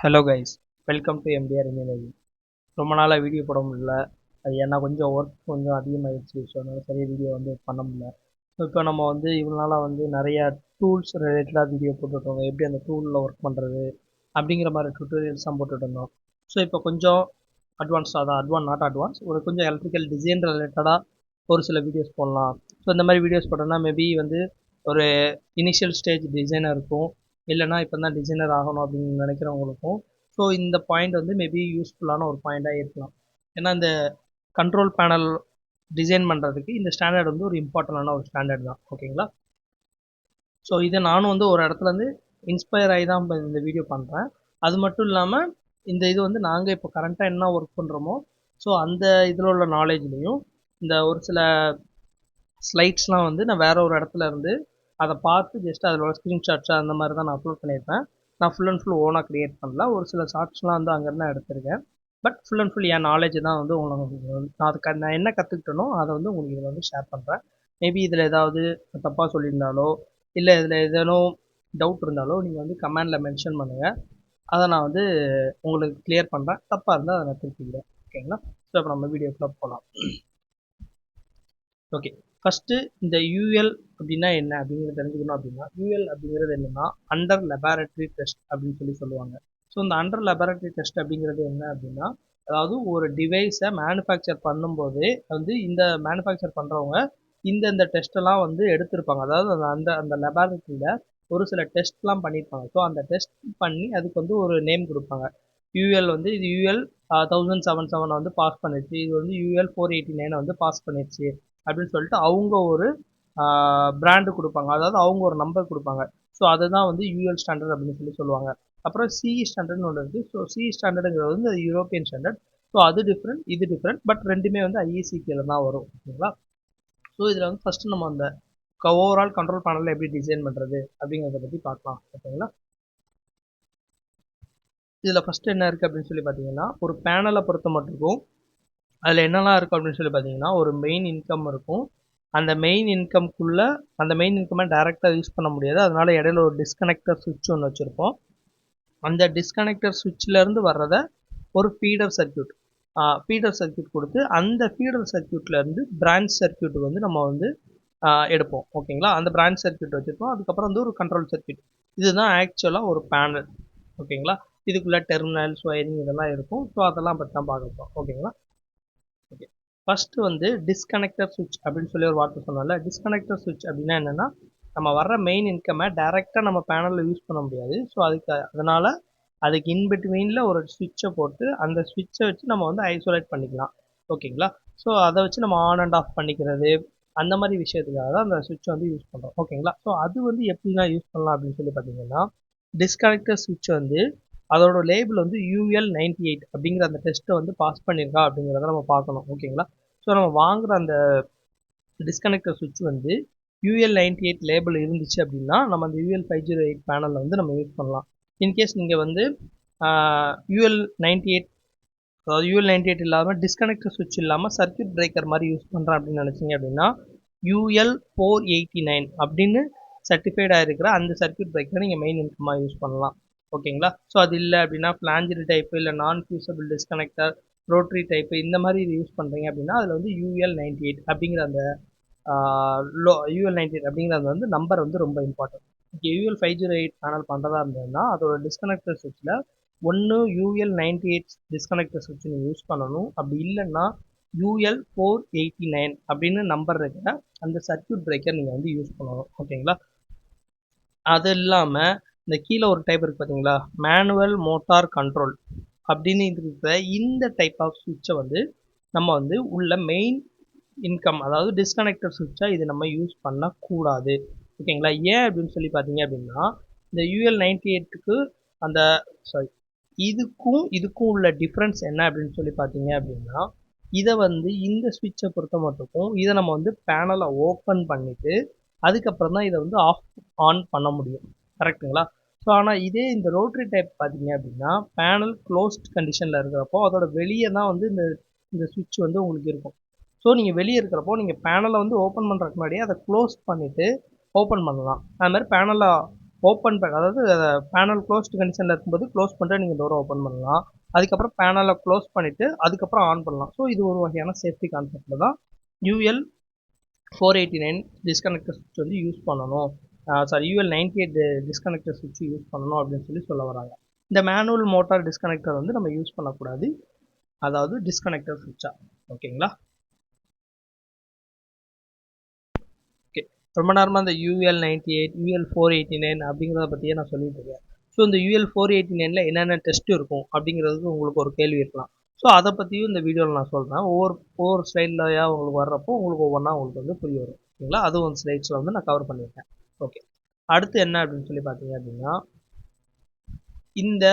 Hello guys, welcome to MTR engineering. ரொம்ப நாளாக video போட முடியல. அது ஏன்னா கொஞ்சம் ஒர்க் கொஞ்சம் அதிகமாகிடுச்சு. ஸோ அதனால் சரியாக வீடியோ பண்ண முடியல. ஸோ இப்போ நம்ம இவ்வளோ நாளாக நிறையா டூல்ஸ் ரிலேட்டடாக வீடியோ போட்டுருக்கோங்க. எப்படி அந்த டூலில் ஒர்க் பண்ணுறது அப்படிங்கிற மாதிரி டுட்டோரியல்ஸ்லாம் போட்டுட்டு இருந்தோம். ஸோ இப்போ கொஞ்சம் அட்வான்ஸ்டாக தான், நாட் அட்வான்ஸ், ஒரு கொஞ்சம் எலக்ட்ரிக்கல் டிசைன் ரிலேட்டடாக ஒரு சில வீடியோஸ் போடலாம். ஸோ இந்த மாதிரி வீடியோஸ் போட்டோம்னா மேபி ஒரு இனிஷியல் ஸ்டேஜ் டிசைனர் இருக்கும், இல்லைனா இப்போ தான் டிசைனர் ஆகணும் அப்படின்னு நினைக்கிறவங்களுக்கும் ஸோ இந்த பாயிண்ட் மேபி யூஸ்ஃபுல்லான ஒரு பாயிண்டாக இருக்கலாம். ஏன்னா இந்த கண்ட்ரோல் பேனல் டிசைன் பண்ணுறதுக்கு இந்த ஸ்டாண்டர்ட் ஒரு இம்பார்ட்டண்டான ஒரு ஸ்டாண்டர்ட் தான். ஓகேங்களா? ஸோ இதை நானும் ஒரு இடத்துலேருந்து இன்ஸ்பயர் ஆகி தான் இந்த வீடியோ பண்ணுறேன். அது மட்டும் இல்லாமல் இந்த இது நாங்கள் இப்போ கரண்ட்டாக என்ன ஒர்க் பண்ணுறோமோ ஸோ அந்த இதில் உள்ள நாலேஜ்லேயும் இந்த ஒரு சில ஸ்லைட்ஸ்லாம் நான் வேற ஒரு இடத்துல இருந்து அதை பார்த்து ஜஸ்ட் அதில் உள்ள ஸ்க்ரீன்ஷாட்ஸ் அந்த மாதிரி தான் நான் அப்லோட் பண்ணியிருப்பேன். நான் ஃபுல் அண்ட் ஃபுல் ஓனாக க்ரியேட் பண்ணல. ஒரு சில ஷார்ட்ஸ்லாம் அங்கேருந்து தான் எடுத்திருக்கேன். But full and full N knowledge தான் உங்களுக்கு நான் என்ன கற்றுக்கிட்டனோ அதை உங்களுக்கு இதில் ஷேர் பண்ணுறேன். மேபி இதில் ஏதாவது தப்பாக சொல்லியிருந்தாலோ இல்லை இதில் ஏதேனும் டவுட் இருந்தாலோ நீங்கள் கமெண்டில் மென்ஷன் பண்ணுங்கள். அதை நான் உங்களுக்கு கிளியர் பண்ணுறேன். தப்பாக இருந்தால் அதை நான் திருப்பிக்கிறேன். ஓகேங்களா? ஸோ இப்போ நம்ம வீடியோக்குள்ளே போகலாம். ஓகே, ஃபஸ்ட்டு இந்த யூஎல் அப்படின்னா என்ன அப்படிங்கிறத தெரிஞ்சுக்கணும். அப்படின்னா யூஎல் அப்படிங்கிறது என்னன்னா அண்டர் லெபார்டரி டெஸ்ட் அப்படின்னு சொல்லுவாங்க. ஸோ இந்த அண்டர் லெபார்டரி டெஸ்ட் அப்படிங்கிறது என்ன அப்படின்னா, அதாவது ஒரு டிவைஸை மேனுஃபேக்சர் பண்ணும்போதே இந்த மேனுஃபேக்சர் பண்ணுறவங்க இந்த டெஸ்ட்டெல்லாம் எடுத்திருப்பாங்க. அதாவது அந்த அந்த லெபார்டரியில் ஒரு சில டெஸ்ட்லாம் பண்ணியிருப்பாங்க. ஸோ அந்த டெஸ்ட் பண்ணி அதுக்கு ஒரு நேம் கொடுப்பாங்க. யூஎல் இது யூஎல் 1077 பாஸ் பண்ணிடுச்சு, இது யூஎல் 489 பாஸ் பண்ணிடுச்சு அப்படின்னு சொல்லிட்டு அவங்க ஒரு பிராண்டு கொடுப்பாங்க. அதாவது அவங்க ஒரு நம்பர் கொடுப்பாங்க. ஸோ அதுதான் யூஎல் ஸ்டாண்டர்ட் அப்படின்னு சொல்லுவாங்க. அப்புறம் சிஇ ஸ்டாண்டர்ட்னு ஒன்று இருக்குது. ஸோ சிஇ ஸ்டாண்டர்டுங்கிறது யூரோப்பியன் ஸ்டாண்டர்ட். ஸோ அது டிஃப்ரெண்ட், இது டிஃப்ரெண்ட், பட் ரெண்டுமே ஐஇசி கீழே தான் வரும். ஓகேங்களா? ஸோ இதில் ஃபஸ்ட்டு நம்ம அந்த ஓவரால் கண்ட்ரோல் பேனலில் எப்படி டிசைன் பண்ணுறது அப்படிங்கிறத பற்றி பார்க்கலாம். ஓகேங்களா? இதில் ஃபஸ்ட்டு என்ன இருக்குது அப்படின்னு பார்த்தீங்கன்னா, ஒரு பேனலை பொறுத்த மட்டும் அதில் என்னெல்லாம் இருக்கும் அப்படின்னு பார்த்தீங்கன்னா, ஒரு மெயின் இன்கம் இருக்கும். அந்த மெயின் இன்கம்குள்ளே அந்த மெயின் இன்கம்மை டேரெக்டாக யூஸ் பண்ண முடியாது. அதனால் இடையில ஒரு டிஸ்கனெக்டர் சுவிட்ச் ஒன்று வச்சுருப்போம். அந்த டிஸ்கனெக்டர் சுவிட்சிலேருந்து வர்றதை ஒரு ஃபீடர் சர்க்கியூட் கொடுத்து அந்த ஃபீடர் சர்க்கியூட்லேருந்து பிரான்ச் சர்க்கியூட் நம்ம எடுப்போம். ஓகேங்களா? அந்த பிரான்ச் சர்க்கியூட் வச்சுருப்போம். அதுக்கப்புறம் ஒரு கண்ட்ரோல் சர்க்கியூட். இதுதான் ஆக்சுவலாக ஒரு பேனல். ஓகேங்களா? இதுக்குள்ளே டெர்மினல்ஸ், ஒயரிங் இதெல்லாம் இருக்கும். ஸோ அதெல்லாம் பற்றி தான் பார்க்க போகிறோம். ஓகேங்களா? ஓகே, ஃபஸ்ட்டு டிஸ்கனெக்டர் சுவிட்ச் அப்படின்னு சொல்லி ஒரு வார்த்தை சொன்னால, டிஸ்கனெக்டர் சுவிட்ச் அப்படின்னா என்னென்னா, நம்ம வர்ற மெயின் இன்கம்மை டேரெக்டாக நம்ம பேனலில் யூஸ் பண்ண முடியாது. ஸோ அதனால் அதுக்கு இன்பிட்வீனில் ஒரு சுவிட்சை போட்டு அந்த சுவிட்சை வச்சு நம்ம ஐசோலேட் பண்ணிக்கலாம். ஓகேங்களா? ஸோ அதை வச்சு நம்ம ஆன் அண்ட் ஆஃப் பண்ணிக்கிறது அந்த மாதிரி விஷயத்துக்காக தான் அந்த சுவிட்சை யூஸ் பண்ணுறோம். ஓகேங்களா? ஸோ அது எப்படிலாம் யூஸ் பண்ணலாம் அப்படின்னு சொல்லி பார்த்தீங்கன்னா, டிஸ்கனெக்டர் சுவிட்ச் அதோட லேபிள் UL 98 அப்படிங்கிற அந்த டெஸ்ட்டை பாஸ் பண்ணியிருக்கா அப்படிங்கிறத நம்ம பார்க்கணும். ஓகேங்களா? ஸோ நம்ம வாங்குகிற அந்த டிஸ்கனெக்டர் சுவிட்ச் UL 98 லேபிள் இருந்துச்சு அப்படின்னா நம்ம அந்த UL 508 பேனலில் நம்ம யூஸ் பண்ணலாம். இன்கேஸ் நீங்கள் UL 98 அதாவது UL 98 இல்லாமல் டிஸ்கனெக்டர் சுவிட்ச் இல்லாமல் சர்க்கியூட் பிரேக்கர் மாதிரி யூஸ் பண்ணுறேன் அப்படின்னு நினச்சிங்க அப்படின்னா UL 489 அப்படின்னு சர்டிஃபைடாக இருக்கிற அந்த சர்க்கியூட் பிரேக்கரை நீங்கள் மெயின் இன்கமாக யூஸ் பண்ணலாம். ஓகேங்களா? ஸோ அது இல்லை அப்படின்னா ஃப்ளாஞ்சரி டைப்பு இல்லை நான் ஃபியூசபிள் டிஸ்கனெக்டர், ரோட்ரி டைப்பு இந்த மாதிரி இது யூஸ் பண்ணுறீங்க அப்படின்னா அதில் UL 98 அப்படிங்கிற அந்த UL 98 அப்படிங்கிற அந்த நம்பர் ரொம்ப இம்பார்ட்டன்ட். ஓகே, UL 508 பேனல் பண்ணுறதா இருந்ததுன்னா அதோட டிஸ்கனெக்டர் சுவிட்சில் ஒன்று UL 98 டிஸ்கனெக்டர் சுவிட்ச் நீங்கள் யூஸ் பண்ணணும். அப்படி இல்லைன்னா UL 489 அப்படின்னு நம்பர் இருக்கிற அந்த சர்க்கியூட் பிரேக்கர் நீங்கள் யூஸ் பண்ணணும். ஓகேங்களா? அது இல்லாமல் இந்த கீழே ஒரு டைப் இருக்குது பார்த்தீங்களா, மேனுவல் மோட்டார் கண்ட்ரோல் அப்படின்னு இருக்கிற இந்த டைப் ஆஃப் சுவிட்சை நம்ம உள்ள மெயின் இன்கம் அதாவது டிஸ்கனெக்டர் சுவிட்சாக இது நம்ம யூஸ் பண்ணக்கூடாது. ஓகேங்களா? ஏன் அப்படின்னு சொல்லி பார்த்தீங்க அப்படின்னா, இந்த UL 98க்கு அந்த சாரி இதுக்கும் உள்ள டிஃப்ரென்ஸ் என்ன அப்படின்னு சொல்லி பார்த்தீங்க அப்படின்னா, இதை இந்த சுவிட்சை பொறுத்த மட்டும் இதை நம்ம பேனலை ஓப்பன் பண்ணிவிட்டு அதுக்கப்புறம் தான் இதை ஆஃப் ஆன் பண்ண முடியும். கரெக்டுங்களா? ஸோ ஆனால் இதே இந்த ரோட்ரி டைப் பார்த்தீங்க அப்படின்னா பேனல் க்ளோஸ்ட் கண்டிஷனில் இருக்கிறப்போ அதோட வெளியே தான் இந்த சுவிட்ச் உங்களுக்கு இருக்கும். ஸோ நீங்கள் வெளியே இருக்கிறப்போ நீங்கள் பேனலை ஓப்பன் பண்ணுறதுக்கு முன்னாடியே அதை க்ளோஸ் பண்ணிவிட்டு ஓப்பன் பண்ணலாம். அது மாதிரி பேனலை ஓப்பன் அதாவது பேனல் க்ளோஸ்டு கண்டிஷனில் இருக்கும்போது க்ளோஸ் பண்ணிட்டு நீங்கள் டோரை ஓப்பன் பண்ணலாம். அதுக்கப்புறம் பேனலை க்ளோஸ் பண்ணிவிட்டு அதுக்கப்புறம் ஆன் பண்ணலாம். ஸோ இது ஒரு வகையான சேஃப்டி கான்செப்டில் தான் UL 489 டிஸ்கனெக்டர் சுவிட்ச் வந்து யூஸ் பண்ணணும். UL 98 டிஸ்கனெக்டர் சுவிட்ச் யூஸ் பண்ணணும் அப்படின்னு சொல்ல வராங்க. இந்த மேனுவல் மோட்டார் டிஸ்கனெக்டர் வந்து நம்ம யூஸ் பண்ணக்கூடாது, அதாவது டிஸ்கனெக்டர் சுவிட்சா. ஓகேங்களா? ஓகே, ரொம்ப நேரமாக இந்த UL 98 UL 489 அப்படிங்கிறத பற்றியே நான் சொல்லிட்டு இருக்கேன். ஸோ இந்த UL 489ல் என்னென்ன டெஸ்ட் இருக்கும் அப்படிங்கிறதுக்கு உங்களுக்கு ஒரு கேள்வி இருக்கலாம். ஸோ அதை பற்றியும் இந்த வீடியோவில் நான் சொல்கிறேன். ஒவ்வொரு ஸ்லைட்லையா உங்களுக்கு வர்றப்போ உங்களுக்கு ஒவ்வொன்றா உங்களுக்கு வந்து புரிய வரும். ஓகேங்களா? அதுவும் ஒரு ஸ்லைட்ஸில் வந்து நான் கவர் பண்ணியிருக்கேன். ஓகே, அடுத்து என்ன அப்படின்னு சொல்லி பார்த்தீங்க அப்படின்னா, இந்த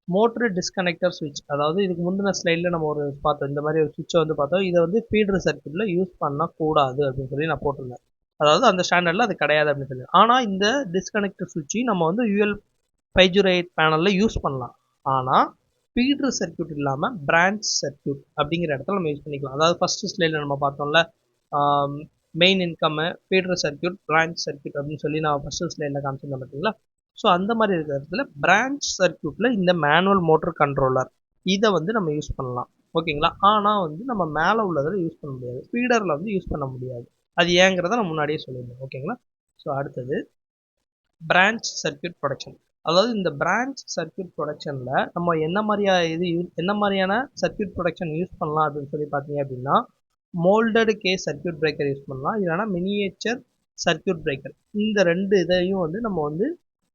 மோட்டர் டிஸ்கனெக்டர் சுவிட்ச், அதாவது இதுக்கு முந்தின ஸ்லைடில் நம்ம ஒரு பார்த்தோம், இந்த மாதிரி ஒரு சுவிட்சை வந்து பார்த்தோம். இதை வந்து ஃபீடர் சர்க்யூட்டில் யூஸ் பண்ணக்கூடாது அப்படின்னு சொல்லி நான் போட்டிருந்தேன். அதாவது அந்த ஸ்டாண்டர்டில் அது கிடையாது அப்படின்னு சொல்லி. ஆனால் இந்த டிஸ்கனெக்டர் சுவிட்சு நம்ம வந்து UL 508 பேனலில் யூஸ் பண்ணலாம். ஆனால் ஃபீடர் சர்க்யூட் இல்லாமல் பிரான்ச் சர்க்யூட் அப்படிங்கிற இடத்துல நம்ம யூஸ் பண்ணிக்கலாம். அதாவது ஃபர்ஸ்ட் ஸ்லைடில் நம்ம பார்த்தோம்ல, main income, feeder circuit, branch circuit அப்படின்னு சொல்லி நான் ஃபர்ஸ்ட் ஸ்லைடில் காமிச்சிருந்தேன் பார்த்தீங்களா. ஸோ அந்த மாதிரி இருக்கிற இடத்துல பிரான்ச் சர்க்யூட்டில் இந்த மேனுவல் மோட்டர் கண்ட்ரோலர் இதை வந்து நம்ம யூஸ் பண்ணலாம். ஓகேங்களா? ஆனால் வந்து நம்ம மேலே உள்ளதில் யூஸ் பண்ண முடியாது, ஃபீடரில் வந்து யூஸ் பண்ண முடியாது. அது ஏங்கிறத நான் முன்னாடியே சொல்லியிருந்தேன். ஓகேங்களா? ஸோ அடுத்தது பிரான்ச் சர்க்யூட் ப்ரொடக்ஷன். அதாவது இந்த பிரான்ச் சர்க்யூட் ப்ரொடக்ஷனில் நம்ம என்ன மாதிரியான சர்க்யூட் ப்ரொடக்ஷன் யூஸ் பண்ணலாம் அப்படின்னு சொல்லி பார்த்தீங்க அப்படின்னா, moulded case circuit breaker use பண்ணலாம், இல்லைனா மினியேச்சர் சர்க்யூட் பிரேக்கர். இந்த ரெண்டு இதையும் வந்து நம்ம வந்து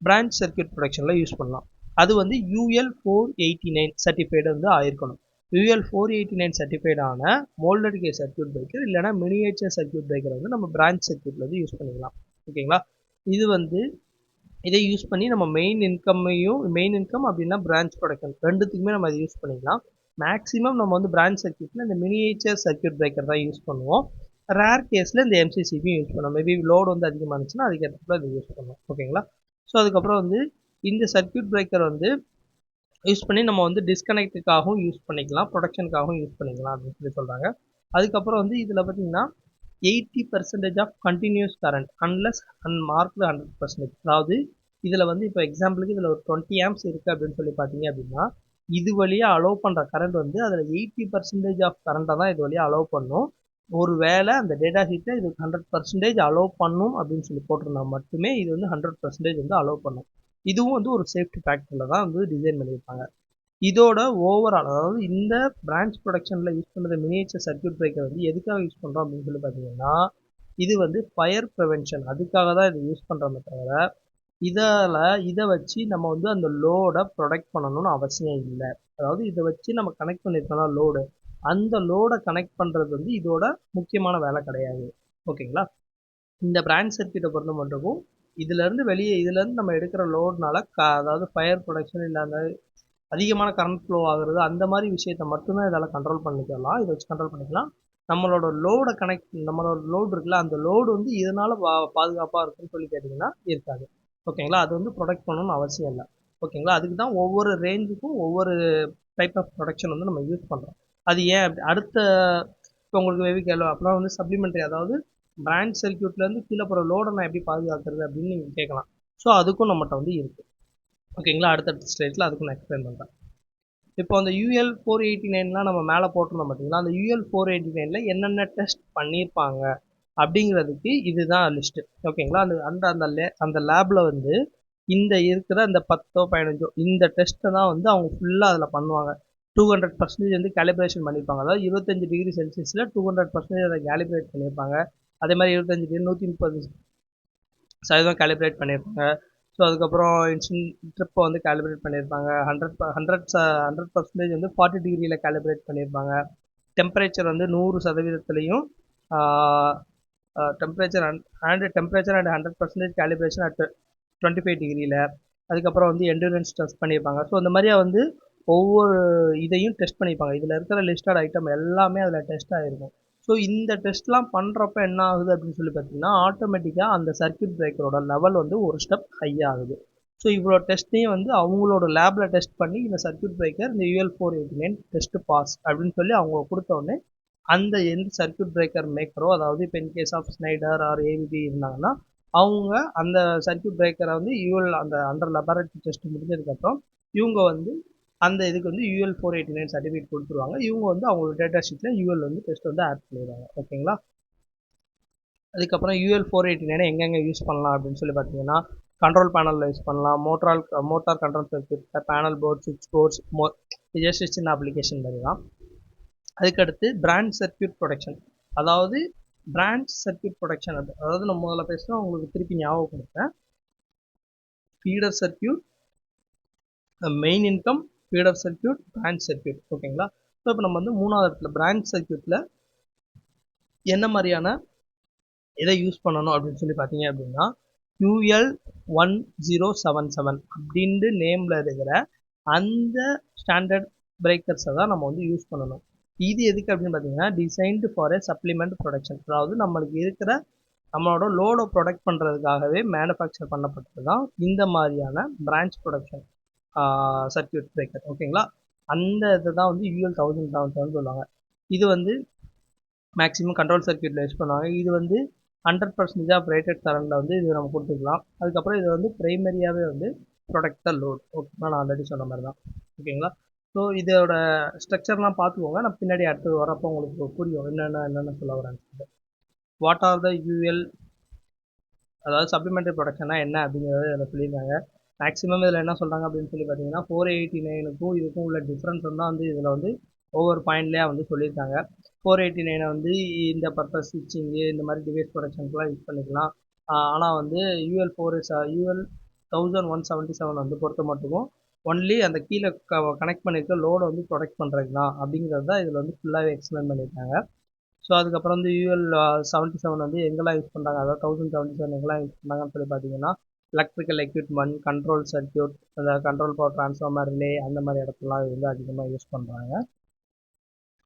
பிரான்ச் சர்க்யூட் ப்ரொடக்ஷனில் யூஸ் பண்ணலாம். அது வந்து UL 489 சர்டிஃபைடு வந்து ஆயிருக்கணும். UL 489 சர்டிஃபைடான மோல்டட் கேஸ் சர்க்யூட் பிரேக்கர் இல்லைனா மினியேச்சர் சர்க்யூட் பிரேக்கர் வந்து நம்ம பிரான்ச் சர்க்யூட்டில் வந்து யூஸ் பண்ணிக்கலாம். ஓகேங்களா? இது வந்து இதை யூஸ் பண்ணி நம்ம மெயின் இன்கம் அப்படின்னா பிரான்ச் ப்ரொடக்ஷன் ரெண்டுத்துக்குமே நம்ம அதை யூஸ் பண்ணிக்கலாம். மேக்ஸிமம் நம்ம வந்து பிரான்ச் சர்க்யூட்டில் இந்த மினியேச்சர் சர்க்யூட் பிரேக்கர் தான் யூஸ் பண்ணுவோம். ரேர் கேஸில் இந்த MCCBயும் யூஸ் பண்ணுவோம். மேபி லோடு வந்து அதிகமாக இருந்துச்சுன்னா அதுக்கேற்றப்பல இதை யூஸ் பண்ணுவோம். ஓகேங்களா? ஸோ அதுக்கப்புறம் வந்து இந்த சர்க்யூட் பிரேக்கர் வந்து யூஸ் பண்ணி நம்ம வந்து டிஸ்கனெக்டுக்காகவும் யூஸ் பண்ணிக்கலாம், ப்ரொடக்ஷனுக்காகவும் யூஸ் பண்ணிக்கலாம் அப்படின்னு சொல்லி சொல்கிறாங்க. அதுக்கப்புறம் வந்து இதில் பார்த்தீங்கன்னா 80% of continuous current unless marked 100%. அதாவது இதில் வந்து இப்போ எக்ஸாம்பிளுக்கு இதில் ஒரு 20 amps இருக்குது அப்படின்னு சொல்லி பார்த்தீங்க அப்படின்னா, இது வழியாக அலோவ் பண்ணுற கரண்ட் வந்து அதில் 80% ஆஃப் கரண்ட்டை தான் இது வழியாக அலோவ் பண்ணும். ஒரு வேளை அந்த டேட்டா ஷீட்டில் இது 100% அலோவ் பண்ணும் அப்படின்னு சொல்லி போட்டிருந்தா மட்டுமே இது வந்து 100% வந்து அலோவ் பண்ணும். இதுவும் வந்து ஒரு சேஃப்டி ஃபேக்டரில் தான் வந்து டிசைன் பண்ணியிருப்பாங்க. இதோட ஓவரால், அதாவது இந்த பிரான்ச் ப்ரொடக்ஷனில் யூஸ் பண்ணுற மினியேச்சர் சர்க்யூட் பிரேக்கர் வந்து எதுக்காக யூஸ் பண்ணுறோம் அப்படின்னு சொல்லி பார்த்தீங்கன்னா, இது வந்து ஃபயர் ப்ரிவென்ஷன் அதுக்காக தான் இதை யூஸ் பண்ணுறோமே தவிர இதை வச்சு நம்ம வந்து அந்த லோடை ப்ரொடக்ட் பண்ணணும்னு அவசியம் இல்லை. அதாவது இதை வச்சு நம்ம கனெக்ட் பண்ணியிருக்கோம்னா லோடு, அந்த லோடை கனெக்ட் பண்ணுறது வந்து இதோட முக்கியமான வேலை கிடையாது. ஓகேங்களா? இந்த பிரான்ச் சர்க்யூட்டை பொறுத்த மட்டும் இதுலேருந்து நம்ம எடுக்கிற லோடுனால அதாவது ஃபயர் ப்ரொடக்ஷன் இல்லை அந்த அதிகமான கரண்ட் ஃப்ளோ ஆகுறது அந்த மாதிரி விஷயத்த மட்டும்தான் இதால் கண்ட்ரோல் பண்ணிக்கலாம். இதை வச்சு கண்ட்ரோல் பண்ணிக்கலாம். நம்மளோட லோடு இருக்குல்ல, அந்த லோடு வந்து இதனால் பாதுகாப்பாக இருக்குன்னு சொல்லி கேட்டிங்கன்னா இருக்காது. ஓகேங்களா? அது வந்து ப்ரொடக்ட் பண்ணணும்னு அவசியம் இல்லை. ஓகேங்களா? அதுக்கு தான் ஒவ்வொரு ரேஞ்சுக்கும் ஒவ்வொரு டைப் ஆஃப் ப்ரொடக்ஷன் வந்து நம்ம யூஸ் பண்ணுறோம். அது ஏன் அடுத்த இப்போ உங்களுக்கு மேபி கேள்வி அப்படின்னா வந்து சப்ளிமெண்ட்ரி, அதாவது பிரான்ச் சர்க்யூட்லேருந்து கீழே போகிற லோடை நான் எப்படி பாதுகாக்கிறது அப்படின்னு நீங்கள் கேட்கலாம். ஸோ அதுக்கும் நம்மகிட்ட வந்து இருக்குது. ஓகேங்களா? அடுத்தடுத்த ஸ்லைடில் அதுக்கும் நான் எக்ஸ்பிளைன் பண்ணுறேன். இப்போ அந்த UL 489லாம் நம்ம மேலே போட்டிருந்தோம் பார்த்தீங்களா, அந்த UL 489ல் என்னென்ன டெஸ்ட் பண்ணியிருப்பாங்க அப்படிங்கிறதுக்கு இதுதான் லிஸ்ட்டு. ஓகேங்களா? அந்த லேபில் வந்து இந்த இருக்கிற அந்த 10ஓ 15ஓ இந்த டெஸ்ட்டை தான் வந்து அவங்க ஃபுல்லாக அதில் பண்ணுவாங்க. 200% வந்து கேலிப்ரேஷன் பண்ணியிருப்பாங்க. அதாவது 25 டிகிரி செல்சியஸில் 200% அதை கேலிப்ரேட் பண்ணியிருப்பாங்க. அதே மாதிரி 25 டிகிரி 130% கேலிப்ரேட் பண்ணியிருப்பாங்க. ஸோ அதுக்கப்புறம் ட்ரிப்பை வந்து கேலிப்ரேட் பண்ணியிருப்பாங்க. 100% வந்து 40 டிகிரியில் கேலிப்ரேட் பண்ணியிருப்பாங்க. டெம்பரேச்சர் வந்து 100%லையும் டெம்பரேச்சர் அண்ட் 100% கேலிப்ரேஷன் அட் 25 டிகிரியில். அதுக்கப்புறம் வந்து எண்டூரன்ஸ் டெஸ்ட் பண்ணியிருப்பாங்க. ஸோ இந்த மாதிரியா வந்து ஒவ்வொரு இதையும் டெஸ்ட் பண்ணியிருப்பாங்க. இதில் இருக்கிற லிஸ்டட் ஐட்டம் எல்லாமே அதில் டெஸ்ட் ஆகிருக்கும். ஸோ இந்த டெஸ்ட்லாம் பண்ணுறப்ப என்ன ஆகுது அப்படின்னு சொல்லி பார்த்தீங்கன்னா, ஆட்டோமேட்டிக்காக அந்த சர்க்யூட் பிரேக்கரோட லெவல் வந்து ஒரு ஸ்டெப் ஹை ஆகுது. ஸோ இவ்வளோ டெஸ்ட்டையும் வந்து அவங்களோட லேபில் டெஸ்ட் பண்ணி இந்த சர்க்யூட் பிரேக்கர் இந்த UL 489 டெஸ்ட் பாஸ் அப்படின்னு சொல்லி அவங்க கொடுத்தோடனே அந்த எந்த சர்க்யூட் பிரேக்கர் மேக்கரோ, அதாவது இப்போ in case of Schneider or ABB இருந்தாங்கன்னா அவங்க அந்த சர்க்யூட் பிரேக்கரை வந்து யூஎல் அந்த அண்டர் லெபார்டரி டெஸ்ட் முடிஞ்சதுக்கப்புறம் இவங்க வந்து அந்த இதுக்கு வந்து UL 489 சர்டிஃபிகேட் கொடுத்துருவாங்க. இவங்க வந்து அவங்களோட டேட்டா ஷீட்டில் UL வந்து டெஸ்ட் வந்து ஆட் பண்ணிடுவாங்க. ஓகேங்களா. அதுக்கப்புறம் UL 489 எங்கெங்கே யூஸ் பண்ணலாம் அப்படின்னு சொல்லி பார்த்தீங்கன்னா, கண்ட்ரோல் பேனலில் யூஸ் பண்ணலாம், motor control circuit, panel board, சுவிட்ச் போர்ட்ஸ், இது ஜஸ்ட் சின்ன அப்ளிகேஷன் மாதிரி தான். அதுக்கடுத்து பிரான்ச் சர்க்யூட் ப்ரொடெக்ஷன், அதாவது பிரான்ச் சர்க்யூட் ப்ரொடெக்ஷன் அதாவது நம்ம முதல்ல பேசுகிறோம், உங்களுக்கு திருப்பி ஞாபகப்படுத்துகிறேன். Feeder circuit, main income, feeder circuit, branch circuit. ஓகேங்களா. ஸோ இப்போ நம்ம வந்து மூணாவது இடத்துல பிரான்ச் சர்க்யூட்டில் என்ன மாதிரியான எதை யூஸ் பண்ணணும் அப்படின்னு சொல்லி பார்த்தீங்க அப்படின்னா, UL 1077 அப்படின்ட்டு நேமில் இருக்கிற அந்த ஸ்டாண்டர்ட் பிரேக்கர்ஸை தான் நம்ம வந்து யூஸ் பண்ணணும். இது எதுக்கு அப்படின்னு பார்த்தீங்கன்னா, designed for A supplement production, அதாவது நம்மளுக்கு இருக்கிற நம்மளோட லோடை ப்ரொடக்ட் பண்ணுறதுக்காகவே மேனுஃபேக்சர் பண்ணப்பட்டது தான் இந்த மாதிரியான பிரான்ச் ப்ரொடக்ஷன் சர்க்யூட் பிரேக்கர். ஓகேங்களா. அந்த இதை தான் வந்து UL 1077 சொல்லுவாங்க. இது வந்து மேக்ஸிமம் கண்ட்ரோல் சர்க்யூட்டில் யூஸ் பண்ணுவாங்க. இது வந்து 100% ஆஃப் ரேட்டட் கரண்டில் வந்து இது நம்ம கொடுத்துக்கலாம். அதுக்கப்புறம் இது வந்து ப்ரைமரியாகவே வந்து ப்ரொடக்ட் த லோட். ஓகேங்களா. நான் ஆல்ரெடி சொன்ன மாதிரி தான். ஓகேங்களா. ஸோ இதோட ஸ்ட்ரக்சர்லாம் பார்த்துக்கோங்க. நான் பின்னாடி அடுத்து வரப்போ உங்களுக்கு புரியும் என்னென்ன சொல்ல வரேன்னு சொல்லிட்டு. வாட் ஆர் த UL, அதாவது சப்ளிமெண்டரி ப்ரொடக்ஷனா என்ன அப்படிங்கிறத இதில் சொல்லியிருக்காங்க. மேக்ஸிமம் இதில் என்ன சொல்கிறாங்க அப்படின்னு சொல்லி பார்த்தீங்கன்னா, 489க்கும் இதுக்கும் உள்ள டிஃப்ரென்ஸ் தான் வந்து இதில் வந்து ஒவ்வொரு பாயிண்ட்லேயே வந்து சொல்லியிருக்காங்க. 489 வந்து இந்த பர்பஸ் ஸ்விட்சிங்கு இந்த மாதிரி டிவைஸ் ப்ரொடக்ஷனுக்குலாம் யூஸ் பண்ணிக்கலாம். ஆனால் வந்து UL 1177 வந்து பொறுத்த மட்டும் ஒன்லி அந்த கீழே கனெக்ட் பண்ணியிருக்க லோடை வந்து ப்ரொடக்ட் பண்ணுறது தான் அப்படிங்கிறது தான் இதில் வந்து ஃபுல்லாகவே எக்ஸ்பிளைன் பண்ணியிருக்காங்க. ஸோ அதுக்கப்புறம் வந்து UL 77 வந்து எங்கெல்லாம் யூஸ் பண்ணுறாங்க, அதாவது 1077 எங்கெல்லாம் யூஸ் பண்ணாங்கன்னு சொல்லி பார்த்தீங்கன்னா, எலக்ட்ரிக்கல் எக்யூப்மெண்ட், கண்ட்ரோல் சர்க்யூட், அந்த கண்ட்ரோல் பவர் டிரான்ஸ்ஃபார்மர், ரிலே, அந்த மாதிரி இடத்துலலாம் இது வந்து அதிகமாக யூஸ் பண்ணுறாங்க.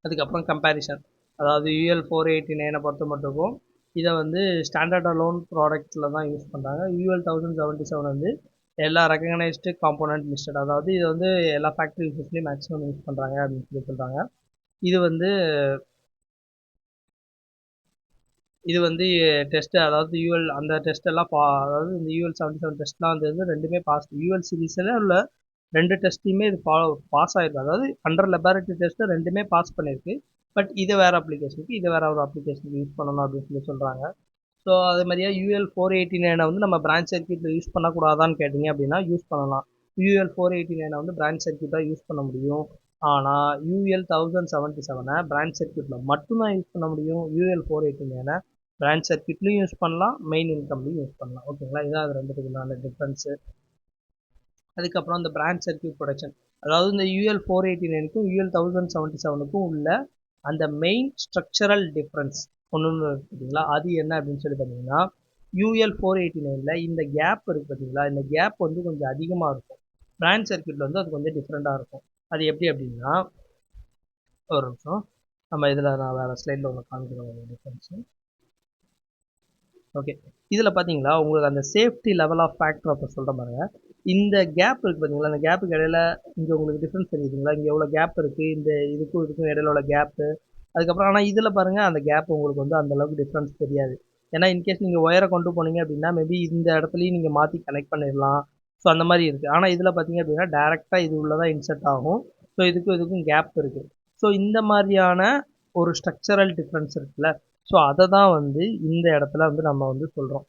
அதுக்கப்புறம் கம்பேரிசன், அதாவது UL 489 பொறுத்த மட்டும் இதை வந்து ஸ்டாண்டர்ட் அலோன் ப்ராடக்ட்டில் தான் யூஸ் பண்ணுறாங்க. UL 1077 வந்து எல்லா ரெகக்னைஸ்டு காம்போனன்ட் லிஸ்டட், அதாவது இது வந்து எல்லா ஃபேக்ட்ரி யூசஸ்லேயும் மேக்ஸிமம் யூஸ் பண்ணுறாங்க அப்படின்னு சொல்லி சொல்கிறாங்க. இது வந்து டெஸ்ட்டு, அதாவது UL அந்த டெஸ்ட் எல்லாம் அதாவது இந்த UL 77 டெஸ்ட்லாம் வந்து ரெண்டுமே பாஸ். UL சீரீஸில் உள்ள 2 டெஸ்ட்டையுமே இது பாஸ் ஆகிருக்கு. அதாவது அண்டர் லெபார்டரி டெஸ்ட்டு ரெண்டுமே பாஸ் பண்ணியிருக்கு. பட் இது வேறு அப்ளிகேஷனுக்கு, இது வேறு ஒரு அப்ளிகேஷனுக்கு யூஸ் பண்ணணும் அப்படின்னு சொல்லி சொல்கிறாங்க. ஸோ அது மாதிரியா UL 489 வந்து நம்ம பிரான்ச் சர்க்யூட்டில் யூஸ் பண்ணக்கூடாதான்னு கேட்டிங்க அப்படின்னா யூஸ் பண்ணலாம். UL 489 வந்து பிரான்ச் சர்க்யூட்டாக யூஸ் பண்ண முடியும். ஆனால் UL 1077 பிரான்ச் சர்க்யூட்டில் மட்டும்தான் யூஸ் பண்ண முடியும். UL 489 பிரான்ச் சர்க்யூட்லையும் யூஸ் பண்ணலாம், மெயின் இன்கம்லையும் யூஸ் பண்ணலாம். ஓகேங்களா. இதான் அது ரெண்டுத்துக்குள்ள டிஃப்ரென்ஸு. அதுக்கப்புறம் அந்த பிரான்ச் சர்க்யூட் ப்ரொடக்ஷன், அதாவது இந்த UL 489க்கும் UL 1077க்கும் உள்ள அந்த மெயின் ஸ்ட்ரக்சரல் டிஃப்ரென்ஸ் ஒன்று இருக்குதுங்களா, அது என்ன அப்படின்னு சொல்லி பார்த்தீங்கன்னா, UL 489 இந்த கேப் இருக்குது பார்த்தீங்களா, இந்த கேப் வந்து கொஞ்சம் அதிகமாக இருக்கும். பிரான்ச் சர்க்யூட்டில் வந்து அது கொஞ்சம் டிஃப்ரெண்ட்டாக இருக்கும். அது எப்படி அப்படின்னா, ஒரு நிமிஷம், நம்ம இதில் நான் வேறு ஸ்லைடில் ஒன்று காமிக்கிறோம் டிஃப்ரென்ஸு. ஓகே. இதில் பார்த்தீங்களா உங்களுக்கு அந்த சேஃப்டி லெவல் ஆஃப் ஃபேக்டர் அப்போ சொல்கிற பாருங்க. இந்த கேப் இருக்குது பார்த்தீங்களா, அந்த கேப்புக்கு இடையில இங்கே உங்களுக்கு டிஃப்ரென்ஸ் தெரியுதுங்களா, இங்கே எவ்வளோ கேப் இருக்குது, இந்த இதுக்கும் இடையில உள்ள கேப்பு. அதுக்கப்புறம் ஆனால் இதில் பாருங்கள், அந்த கேப் உங்களுக்கு வந்து அந்தளவுக்கு டிஃப்ரென்ஸ் தெரியாது. ஏன்னா இன்கேஸ் நீங்கள் ஒயரை கொண்டு போனீங்க அப்படின்னா மேபி இந்த இடத்துலையும் நீங்கள் மாற்றி கனெக்ட் பண்ணிடலாம். ஸோ அந்த மாதிரி இருக்குது. ஆனால் இதில் பார்த்தீங்க அப்படின்னா டேரெக்டாக இது உள்ள தான் இன்செர்ட் ஆகும். ஸோ இதுக்கும் கேப் இருக்குது. ஸோ இந்த மாதிரியான ஒரு ஸ்ட்ரக்சரல் டிஃப்ரென்ஸ் இருக்குல்ல, ஸோ அதை தான் வந்து இந்த இடத்துல வந்து நம்ம வந்து சொல்கிறோம்.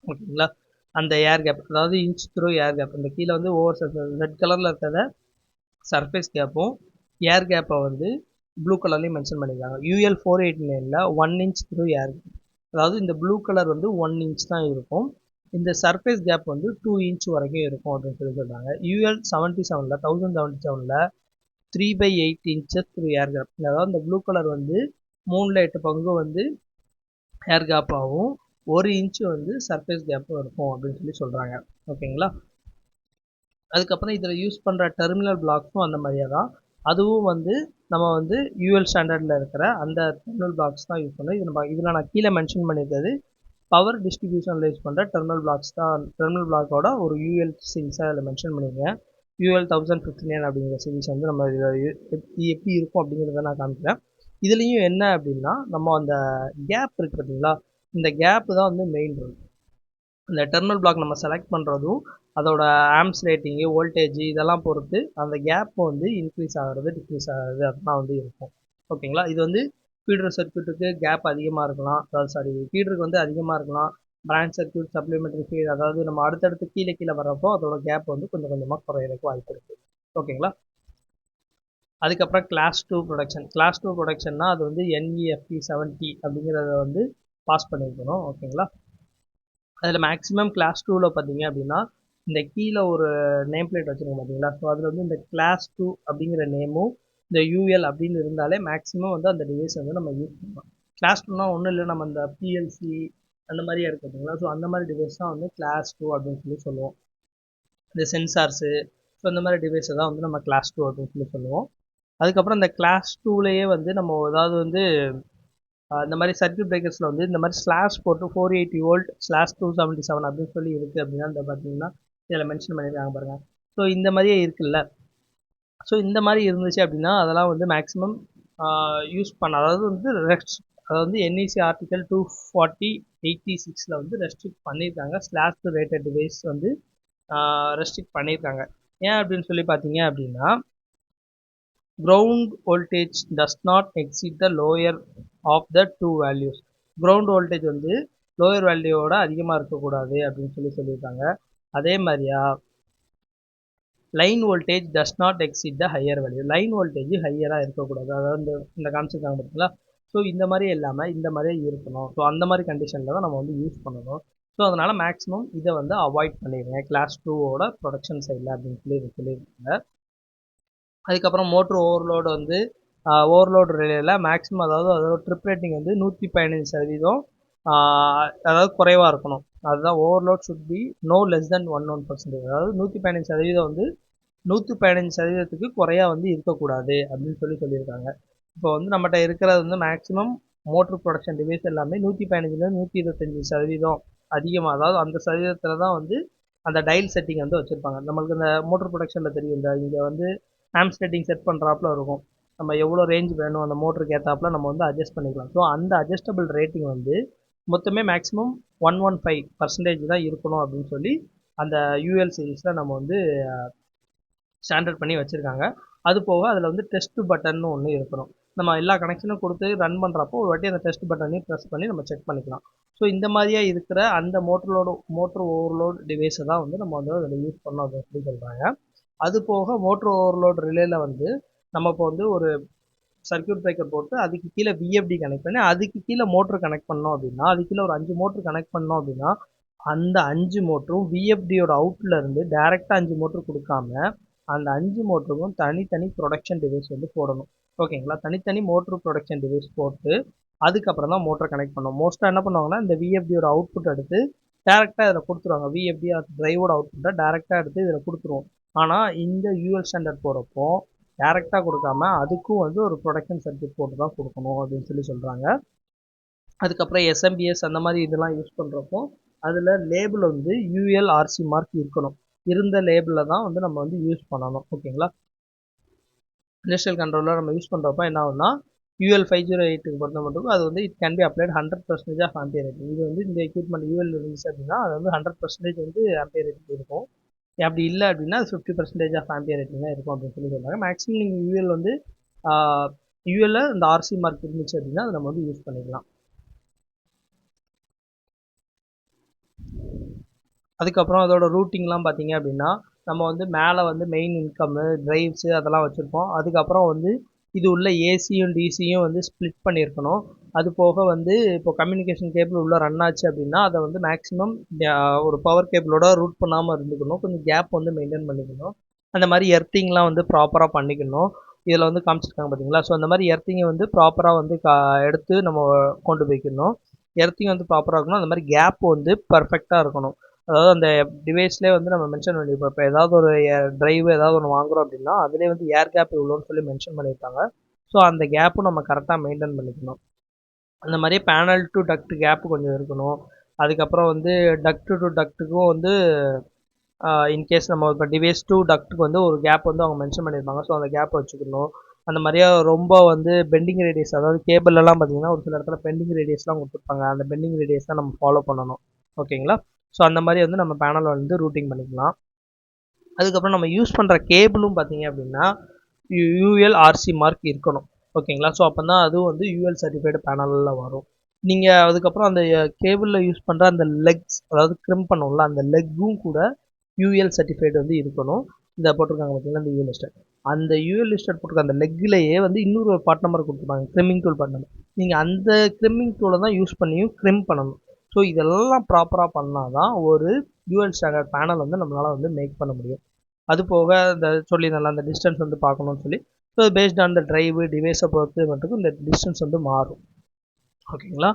ஓகேங்களா. அந்த ஏர் கேப், அதாவது இன்ச் த்ரூ ஏர் கேப், இந்த கீழே வந்து ஓவர் ரெட் கலரில் இருக்கிறத சர்ஃபேஸ் கேப்பும் ஏர் கேப்பை வந்து ப்ளூ கலர்லேயும் மென்ஷன் பண்ணியிருக்காங்க. UL 489 1 inch through air gap, அதாவது இந்த ப்ளூ கலர் வந்து 1 inch தான் இருக்கும். இந்த சர்ஃபேஸ் கேப் வந்து 2 inch வரைக்கும் இருக்கும் அப்படின்னு சொல்லி சொல்கிறாங்க. UL 1077 3/8 inches through air gap, அதாவது இந்த ப்ளூ கலர் வந்து 3/8 பங்கு வந்து ஏர் கேப்பாகவும் 1 inch வந்து சர்ஃபேஸ் கேப்பும் இருக்கும் அப்படின்னு சொல்லி சொல்கிறாங்க. ஓகேங்களா. அதுக்கப்புறம் இதில் யூஸ் பண்ணுற டெர்மினல் பிளாக்ஸும் அந்த மாதிரியே தான். அதுவும் வந்து நம்ம வந்து UL ஸ்டாண்டர்டில் இருக்கிற அந்த டெர்மினல் பிளாக்ஸ் தான் யூஸ் பண்ணோம். இதில் நான் கீழே மென்ஷன் பண்ணியிருக்கிறது பவர் டிஸ்ட்ரிபியூஷனில் யூஸ் பண்ணுற டெர்மினல் பிளாக்ஸ் தான். டெர்மினல் பிளாக்கோட ஒரு UL சீரிஸாக அதில் மென்ஷன் பண்ணியிருக்கேன். UL 1059 அப்படிங்கிற சீரிஸ் வந்து நம்ம இதில் எப்படி இருக்கும் அப்படிங்கிறத நான் காமிக்கிறேன். இதுலேயும் என்ன அப்படின்னா, நம்ம அந்த கேப் இருக்குது பார்த்தீங்களா, இந்த கேப்பு தான் வந்து மெயின் ரோல். இந்த டெர்மினல் பிளாக் நம்ம செலக்ட் பண்ணுறதும் அதோட ஆம்ஸ் ரேட்டிங்கு வோல்டேஜ் இதெல்லாம் பொறுத்து அந்த கேப் வந்து இன்க்ரீஸ் ஆகிறது டிக்ரீஸ் ஆகிறது அதெல்லாம் வந்து இருக்கும். ஓகேங்களா, இது வந்து ஃபீடர் சர்க்யூட்டுக்கு கேப் அதிகமாக இருக்கலாம், அதாவது சாரி ஃபீடருக்கு வந்து அதிகமாக இருக்கலாம். பிரான்ச் சர்க்யூட் சப்ளிமெண்ட்ரி ஃபீட் அதாவது நம்ம அடுத்தடுத்து கீழே கீழே வர்றப்போ அதோட கேப் வந்து கொஞ்சம் கொஞ்சமாக குறையிறதுக்கு வாய்ப்பு இருக்குது. ஓகேங்களா, அதுக்கப்புறம் கிளாஸ் 2 ப்ரொடக்ஷன். கிளாஸ் 2 ப்ரொடக்ஷன்னா அது வந்து NEFT 70 அப்படிங்கிறத வந்து பாஸ் பண்ணியிருக்கணும். ஓகேங்களா, அதில் மேக்ஸிமம் கிளாஸ் 2வில் பார்த்தீங்க அப்படின்னா இந்த கீழே ஒரு நேம் பிளேட் வச்சுருக்கோம் பார்த்தீங்களா, ஸோ அதில் வந்து இந்த கிளாஸ் 2 அப்படிங்கிற நேமும் இந்த UL அப்படின்னு இருந்தாலே மேக்ஸிமம் வந்து அந்த டிவைஸ் வந்து நம்ம யூஸ் பண்ணலாம். கிளாஸ் 2னா ஒன்றும் இல்லை, நம்ம இந்த PLC அந்த மாதிரியா இருக்குது பார்த்தீங்களா, ஸோ அந்த மாதிரி டிவைஸ் தான் வந்து கிளாஸ் 2 அப்படின்னு சொல்லி சொல்லுவோம். இந்த சென்சார்ஸு ஸோ இந்த மாதிரி டிவைஸை தான் வந்து நம்ம கிளாஸ் 2 அப்படின்னு சொல்லி சொல்லுவோம். அதுக்கப்புறம் இந்த கிளாஸ் 2லேயே வந்து நம்ம ஏதாவது வந்து இந்த மாதிரி சர்க்யூட் பிரேக்கர்ஸில் வந்து இந்த மாதிரி ஸ்லாஷ் போட்டு 480 வோல்ட் ஸ்லாஷ் 277 அப்படின்னு சொல்லி இருக்குது அப்படின்னா இந்த பார்த்தீங்கன்னா இதில் மென்ஷன் பண்ணியிருக்காங்க பாருங்கள். ஸோ இந்த மாதிரியே இருக்குல்ல, ஸோ இந்த மாதிரி இருந்துச்சு அப்படின்னா அதெல்லாம் வந்து மேக்ஸிமம் யூஸ் பண்ண, அதாவது வந்து அதாவது NEC ஆர்டிகல் 240/86 வந்து ரெஸ்ட்ரிக்ட் பண்ணியிருக்காங்க. ஸ்லாஷ் ரேட்டட் டிவைஸ் வந்து ரெஸ்ட்ரிக்ட் பண்ணியிருக்காங்க. ஏன் அப்படின்னு சொல்லி பார்த்தீங்க அப்படின்னா ground voltage does not exceed the lower of the two values. ground voltage வந்து lower வேல்யூவோட அதிகமாக இருக்கக்கூடாது அப்படின்னு சொல்லியிருக்காங்க. அதே மாதிரியா line voltage does not exceed the higher value. Line voltage ஹையராக இருக்கக்கூடாது, அதாவது இந்த காமிச்சிருக்காங்க பார்த்தீங்களா, ஸோ இந்த மாதிரி இல்லாமல் இந்த மாதிரியே இருக்கணும். ஸோ அந்த மாதிரி கண்டிஷனில் தான் நம்ம வந்து யூஸ் பண்ணணும். ஸோ அதனால் மேக்ஸிமம் இதை வந்து அவாய்ட் பண்ணிடுங்க கிளாஸ் 2வோட ப்ரொடக்ஷன் சைடில் அப்படின்னு சொல்லியிருக்காங்க. அதுக்கப்புறம் மோட்ரு ஓவர்லோடு வந்து ஓவர்லோடு ரிலேயில் மேக்ஸிமம் அதாவது அதோட ட்ரிப் ரேட்டிங் வந்து 115% அதாவது குறைவாக இருக்கணும். அதுதான் overload should be no less than 11%. அதாவது 115% வந்து 115%க்கு குறையாக வந்து இருக்கக்கூடாது அப்படின்னு சொல்லியிருக்காங்க. இப்போ வந்து நம்மகிட்ட இருக்கிறது வந்து மேக்ஸிமம் மோட்ரு ப்ரொடக்ஷன் டிவைஸ் எல்லாமே 115லேருந்து 125% அதிகமாக, அதாவது அந்த சதவீதத்தில் தான் வந்து அந்த டைல் செட்டிங் வந்து வச்சுருப்பாங்க. நம்மளுக்கு இந்த மோட்ரு ப்ரொடக்ஷனில் தெரியும், இந்த இங்கே வந்து ஆம்ஸ் ரேட்டிங் செட் பண்ணுறாப்புல இருக்கும், நம்ம எவ்வளோ ரேஞ்ச் வேணும் அந்த மோட்டருக்கு ஏற்றாப்புல நம்ம வந்து அட்ஜஸ்ட் பண்ணிக்கலாம். ஸோ அந்த அட்ஜஸ்டபிள் ரேட்டிங் வந்து மொத்தமே மேக்ஸிமம் 115% தான் இருக்கணும் அப்படின்னு சொல்லி அந்த UL சீரீஸில் நம்ம வந்து ஸ்டாண்டர்ட் பண்ணி வச்சுருக்காங்க. அது போக அதில் வந்து டெஸ்ட் பட்டன்னு ஒன்று இருக்கணும். நம்ம எல்லா கனெக்ஷனும் கொடுத்து ரன் பண்ணுறப்போ ஒரு வாட்டி அந்த டெஸ்ட் பட்டனையும் ப்ரெஸ் பண்ணி நம்ம செக் பண்ணிக்கலாம். ஸோ இந்த மாதிரியே இருக்கிற அந்த மோட்ரு ஓவர்லோட் டிவைஸை தான் வந்து நம்ம வந்து அதில் யூஸ் பண்ணோம் அப்படின்னு சொல்லி சொல்கிறாங்க. அது போக மோட்ரு ஓவர்லோட் ரிலேயில் வந்து நம்ம இப்போ வந்து ஒரு சர்க்யூட் பிரேக்கர் போட்டு அதுக்கு கீழே VFD கனெக்ட் பண்ணி அதுக்கு கீழே மோட்ரு கனெக்ட் பண்ணோம் அப்படின்னா, அதுக்கு கீழே ஒரு 5 மோட்ரு கனெக்ட் பண்ணோம் அப்படின்னா அந்த 5 மோட்டரும் VFDயோட அவுட்டில் இருந்து டேரெக்டாக 5 மோட்ரு கொடுக்காம அந்த 5 மோட்டருக்கும் தனித்தனி ப்ரொடக்ஷன் டிவைஸ் வந்து போடணும். ஓகேங்களா, தனித்தனி மோட்ரு ப்ரொடக்ஷன் டிவைஸ் போட்டு அதுக்கப்புறம் தான் மோட்டரை கனெக்ட் பண்ணணும். மோஸ்ட்டாக என்ன பண்ணுவாங்கன்னா இந்த VFDயோட அவுட்புட் எடுத்து டேரெக்டாக இதில் கொடுத்துருவாங்க. VFD டிரைவோட அவுட்புட்டை டேரெக்டாக எடுத்து இதில் கொடுத்துருவோம். ஆனால் இந்த UL ஸ்டாண்டர்ட் போகிறப்போ டேரெக்டாக கொடுக்காம அதுக்கும் வந்து ஒரு ப்ரொடக்ஷன் சர்க்யூட் போட்டு தான் கொடுக்கணும் அப்படின்னு சொல்கிறாங்க. அதுக்கப்புறம் SMBS அந்த மாதிரி இதெல்லாம் யூஸ் பண்ணுறப்போ அதில் லேபிள் வந்து ULRC மார்க் இருக்கணும். இருந்த லேபிளில் தான் வந்து நம்ம வந்து யூஸ் பண்ணணும். ஓகேங்களா, இண்டஸ்ட்ரியல் கண்ட்ரோலர் நம்ம யூஸ் பண்ணுறப்போ என்ன ஆகும்னா UL 508க்கு பொறுத்த மட்டும் அது வந்து it can be applied 100% of ampere rating. இது வந்து இந்த எக்யூப்மெண்ட் UL இருந்துச்சு அப்படின்னா அது வந்து 100% வந்து ஆம்பியர் ரேட்டிங் இருக்கும். அப்படி இல்லை அப்படின்னா 50% ஆஃப் ஆம்பியர் ரேட்டிங் தான் இருக்கும் அப்படின்னு சொல்கிறாங்க. மேக்ஸிமம் நீங்கள் UL வந்து UL இந்த RC மார்க் இருந்துச்சு அப்படின்னா அதை நம்ம வந்து யூஸ் பண்ணிக்கலாம். அதுக்கப்புறம் அதோட ரூட்டிங்லாம் பார்த்தீங்க அப்படின்னா நம்ம வந்து மேலே வந்து மெயின் இன்கம்மு டிரைவ்ஸு அதெல்லாம் வச்சுருப்போம். அதுக்கப்புறம் வந்து இது உள்ள ஏசியும் டிசியும் வந்து ஸ்ப்ளிட் பண்ணியிருக்கணும். அது போக வந்து இப்போ கம்யூனிகேஷன் கேபிள் உள்ளே ரன் ஆச்சு அப்படின்னா அதை வந்து மேக்ஸிமம் ஒரு பவர் கேபிளோட ரூட் பண்ணாமல் இருந்துக்கணும், கொஞ்சம் கேப் வந்து மெயின்டைன் பண்ணிக்கணும். அந்த மாதிரி எர்த்திங்லாம் வந்து ப்ராப்பராக பண்ணிக்கணும். இதில் வந்து காமிச்சிருக்காங்க பார்த்தீங்களா, ஸோ அந்த மாதிரி எர்த்திங்கை வந்து ப்ராப்பராக வந்து எடுத்து நம்ம கொண்டு போய்க்கணும். எர்த்திங் வந்து ப்ராப்பராக இருக்கணும். அந்த மாதிரி கேப் வந்து பர்ஃபெக்டாக இருக்கணும். அதாவது அந்த டிவைஸ்லேயே வந்து நம்ம மென்ஷன் பண்ணியிருப்போம். இப்போ ஏதாவது ஒரு டிரைவ் ஏதாவது ஒன்று வாங்குகிறோம் அப்படின்னா அதிலே வந்து ஏர் கேப் இவ்வளோன்னு சொல்லி மென்ஷன் பண்ணியிருக்காங்க. ஸோ அந்த கேப்பும் நம்ம கரெக்டாக மெயின்டைன் பண்ணிக்கணும். அந்த மாதிரி பேனல் டு டக்ட் கேப்பு கொஞ்சம் இருக்கணும். அதுக்கப்புறம் வந்து டக்ட் டு டக்ட்டுக்கும் வந்து இன்கேஸ் நம்ம இப்போ டிவைஸ் டு டக்ட்டுக்கு வந்து ஒரு கேப் வந்து அவங்க மென்ஷன் பண்ணியிருப்பாங்க. ஸோ அந்த கேப்பை வச்சுக்கணும். அந்த மாதிரியே ரொம்ப வந்து பெண்டிங் ரேடியஸ், அதாவது கேபிள்லாம் பார்த்தீங்கன்னா ஒரு சில இடத்துல பெண்டிங் ரேடியஸ்லாம் கொடுத்துருப்பாங்க. அந்த பெண்டிங் ரேடியஸ் தான் நம்ம ஃபாலோ பண்ணணும். ஓகேங்களா, ஸோ அந்த மாதிரி வந்து நம்ம பேனலை வந்து ரூட்டிங் பண்ணிக்கலாம். அதுக்கப்புறம் நம்ம யூஸ் பண்ணுற கேபிளும் பார்த்தீங்க அப்படின்னா யூஎல்ஆர்சி மார்க் இருக்கணும். ஓகேங்களா? ஸோ அப்போ தான் அதுவும் வந்து யூஎல் சர்டிஃபைடு பேனலில் வரும். நீங்கள் அதுக்கப்புறம் அந்த கேபிளில் யூஸ் பண்ணுற அந்த லெக்ஸ், அதாவது க்ரிம் பண்ணுவோம்ல, அந்த லெக்கும் கூட யூஎல் சர்டிஃபைடு வந்து இருக்கணும். இந்த போட்டிருக்காங்க பார்த்தீங்கன்னா இந்த யூஎல் லிஸ்டட், அந்த யூஎல் லிஸ்டட் போட்டிருக்க அந்த லெக்லேயே வந்து இன்னொரு ஒரு பார்ட் நம்பர் கொடுத்துருப்பாங்க, க்ரிம்மிங் டூல் பார்ட் நம்பர். நீங்கள் அந்த க்ரிம்மிங் டூலை தான் யூஸ் பண்ணியும் க்ரிம் பண்ணணும். ஸோ இதெல்லாம் ப்ராப்பராக பண்ணால் தான் ஒரு யூஎல் ஸ்டாண்டர்ட் பேனல் வந்து நம்மளால் வந்து மேக் பண்ண முடியும். அது போக இந்த சொல்லியிருந்தால அந்த டிஸ்டன்ஸ் வந்து பார்க்கணும்னு சொல்லி, so based on the drive டிவைஸை பொறுத்து மட்டும் இந்த டிஸ்டன்ஸ் வந்து மாறும். ஓகேங்களா?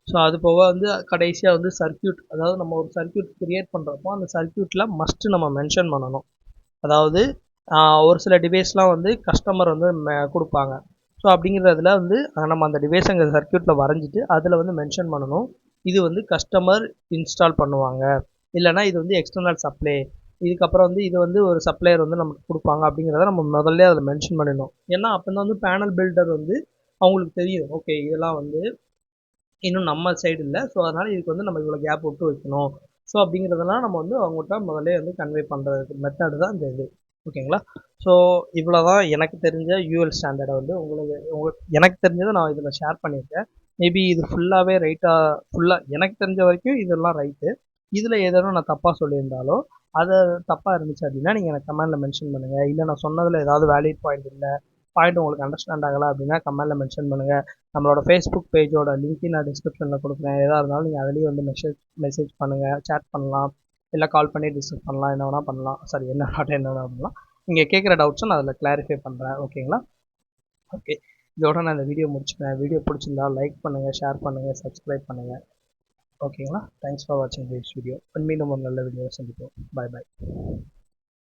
ஸோ அது போக வந்து கடைசியாக வந்து சர்க்யூட், அதாவது நம்ம ஒரு சர்க்யூட் கிரியேட் பண்ணுறப்போ அந்த சர்க்யூட்டில் மஸ்ட்டு நம்ம மென்ஷன் பண்ணணும். அதாவது ஒரு சில டிவைஸ்லாம் வந்து கஸ்டமர் வந்து கொடுப்பாங்க. ஸோ அப்படிங்கிறதுல வந்து நம்ம அந்த டிவைஸ் அங்கே சர்க்யூட்டில் வரைஞ்சிட்டு அதில் வந்து மென்ஷன் பண்ணணும், இது வந்து கஸ்டமர் இன்ஸ்டால் பண்ணுவாங்க, இல்லைனா இது வந்து எக்ஸ்டர்னல் சப்ளை, இதுக்கப்புறம் வந்து இது வந்து ஒரு சப்ளையர் வந்து நமக்கு கொடுப்பாங்க அப்படிங்கிறத நம்ம முதல்ல அதில் மென்ஷன் பண்ணிடணும். ஏன்னா அப்போ தான் வந்து பேனல் பில்டர் வந்து அவங்களுக்கு தெரியும், ஓகே இதெல்லாம் வந்து இன்னும் நம்ம சைடு இல்லை, ஸோ அதனால் இதுக்கு வந்து நம்ம இவ்வளோ கேப் விட்டு வைக்கணும். ஸோ அப்படிங்கிறதெல்லாம் நம்ம வந்து அவங்கள்ட்ட முதல்ல வந்து கன்வே பண்ணுறது மெத்தடு தான் இந்த இது. ஓகேங்களா? ஸோ இவ்வளோ தான் எனக்கு தெரிஞ்ச யூஎல் ஸ்டாண்டர்டை வந்து எனக்கு தெரிஞ்சதை நான் இதில் ஷேர் பண்ணியிருக்கேன். மேபி இது ஃபுல்லாகவே ஃபுல்லாக எனக்கு தெரிஞ்ச வரைக்கும் இதெல்லாம் ரைட்டு. இதில் ஏதேனும் நான் தப்பாக சொல்லியிருந்தாலோ, அது தப்பாக இருந்துச்சு அப்படின்னா நீங்கள் எனக்கு கமெண்டில் மென்ஷன் பண்ணுங்கள். இல்லை நான் சொன்னதில் ஏதாவது வேலிட் பாயிண்ட் இல்லை, பாயிண்ட் உங்களுக்கு அண்டர்ஸ்டாண்ட் ஆகலை அப்படின்னா கமெண்டில் மென்ஷன் பண்ணுங்கள். நம்மளோட ஃபேஸ்புக் பேஜோட லிங்க்கு நான் டிஸ்கிரிப்ஷனில் கொடுக்குறேன். எதாக இருந்தாலும் நீங்கள் அதுலேயே வந்து மெசேஜ் பண்ணுங்கள், சேட் பண்ணலாம், இல்லை கால் பண்ணி டிஸ்கஸ் பண்ணலாம், என்ன வேணால் பண்ணலாம். சாரி, என்ன வேணால் பண்ணலாம். நீங்கள் கேட்குற டவுட்ஸை நான் அதில் கிளாரிஃபை பண்ணுறேன். ஓகேங்களா? ஓகே, இதோட நான் இந்த வீடியோ முடிச்சுக்கிறேன். வீடியோ பிடிச்சிருந்தா லைக் பண்ணுங்கள், ஷேர் பண்ணுங்கள், சப்ஸ்கிரைப் பண்ணுங்கள். ஓகேங்களா? தேங்க்ஸ் ஃபார் வாட்சிங் திஸ் வீடியோ. மீண்டும் ஒரு நல்ல வீடியோவை சந்திப்போம். பாய் பாய்.